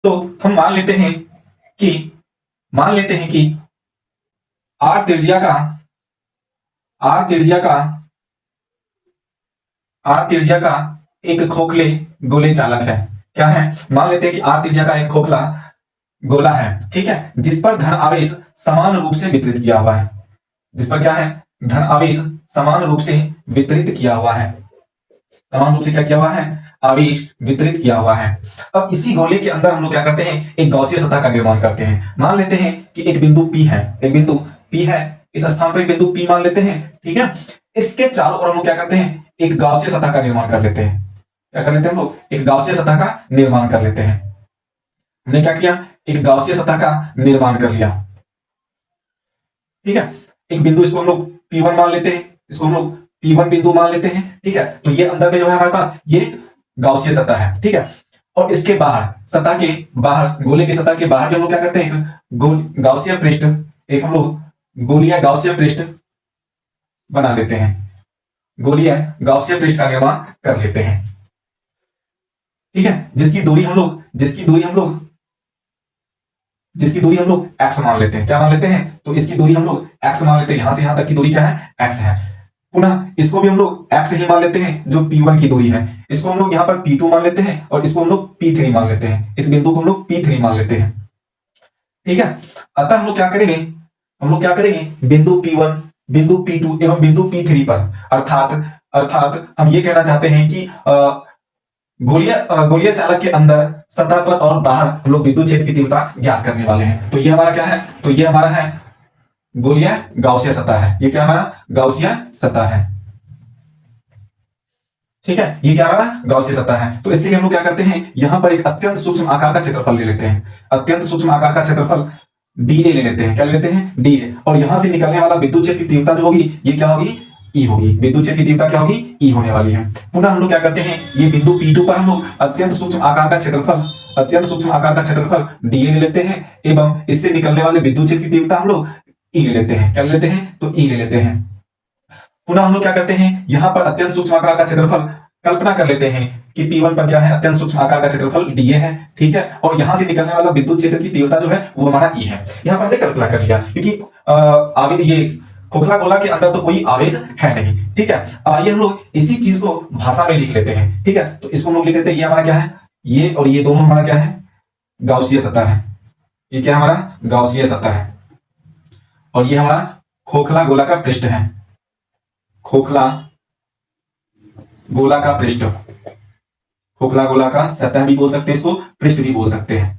तो हम मान लेते हैं कि आर त्रिज्या का आर त्रिज्या का आर त्रिज्या का एक खोखले गोले चालक है। क्या है? मान लेते हैं कि आर त्रिज्या का एक खोखला गोला है, ठीक है, जिस पर धन आवेश समान रूप से वितरित किया हुआ है। जिस पर क्या है? धन आवेश समान रूप से वितरित किया हुआ है। समान रूप से क्या किया हुआ है? आवेश वितरित किया हुआ है। अब इसी गोले के अंदर हम लोग क्या करते हैं? एक गॉसीय सतह का निर्माण करते हैं। मान लेते हैं कि एक बिंदु P है, एक बिंदु P है, इस स्थान पर एक बिंदु P मान लेते हैं, ठीक है। इसके चारों ओर हम लोग क्या करते हैं? एक गॉसीय सतह का निर्माण कर लेते हैं। क्या कर लेते हैं हम लोग? एक गॉसीय सतह का निर्माण कर लेते हैं। हमने क्या किया? एक गॉसीय सतह का निर्माण कर लिया, ठीक है। एक बिंदु, इसको हम लोग P1 मान लेते हैं, इसको हम लोग P1 बिंदु मान लेते हैं, ठीक है। तो ये अंदर में जो है हमारे पास ये गॉसीय सतह है, ठीक है। और इसके बाहर, सतह के बाहर, गोले की सतह के बाहर भी हम लोग क्या करते हैं? एक गॉसीय पृष्ठ, एक हम लोग गोलीय गॉसीय पृष्ठ बना लेते हैं। गोलीय गॉसीय पृष्ठ का निर्माण कर लेते हैं, ठीक है। जिसकी दूरी हम लोग x मान लेते हैं। क्या मान लेते हैं? तो इसकी दूरी हम लोग x मान लेते हैं। यहां से यहां तक की दूरी क्या है? x है। पुनः इसको भी हम लोग x ही मान लेते हैं, जो P1 की दूरी है। इसको हम लोग यहां पर P2 मान लेते हैं और इसको हम लोग P3 मान लेते हैं। इस बिंदु को हम लोग P3 मान लेते हैं, ठीक है। अतः हम लोग क्या करेंगे? बिंदु P1, बिंदु P2 एवं बिंदु P3 पर, अर्थात हम ये कहना चाहते हैं कि गोलीय चालक के अंदर, सतह पर और बाहर हम लोग विद्युत क्षेत्र की तीव्रता ज्ञात करने वाले हैं। तो ये हमारा क्या है? तो ये हमारा है गोलीय गॉसीय सतह है। ये क्या हमारा? गॉसीय सतह है, ठीक है। ये क्या हमारा? गॉसीय सतह है। तो इसके लिए हम लोग क्या करते हैं? यहां पर एक अत्यंत सूक्ष्म आकार का क्षेत्रफल ले लेते हैं। अत्यंत सूक्ष्म आकार का क्षेत्रफल dA ले लेते हैं। क्या ले लेते हैं? dA। और यहां से निकलने वाला विद्युत क्षेत्र की तीव्रता जो होगी, ये क्या होगी? E होगी। विद्युत क्षेत्र की तीव्रता क्या होगी? E होने वाली है। पुनः हम लोग क्या करते हैं? ये बिंदु P2 पर हम लोग अत्यंत सूक्ष्म आकार का क्षेत्रफल dA ले लेते हैं एवं इससे निकलने वाले विद्युत क्षेत्र की तीव्रता हम लोग E ले लेते हैं। क्या ले लेते हैं? तो E ले लेते हैं। पुनः हम लोग क्या करते हैं? यहां पर अत्यंत सूक्ष्म आकार का क्षेत्रफल कल्पना कर लेते हैं कि P1 पर क्या है? अत्यंत सूक्ष्म आकार का क्षेत्रफल dA है, ठीक है। और यहां से निकलने वाला विद्युत क्षेत्र की तीव्रता जो है वो हमारा E है। यहां पर हमने कल्पना कर लिया, क्योंकि ये खोखला गोला के अंदर तो कोई आवेश है नहीं, ठीक है। आइए हम लोग इसी चीज को भाषा में लिख लेते हैं, ठीक है। तो इसको हम लोग लिख लेते हैं, ये हमारा क्या है? ये और ये दोनों हमारा क्या है? गॉसीय सतह है। ये क्या हमारा? गॉसीय सतह है। और ये हमारा खोखला गोला का पृष्ठ है। खोखला गोला का पृष्ठ, खोखला गोला का सतह भी बोल सकते हैं, इसको पृष्ठ भी बोल सकते हैं।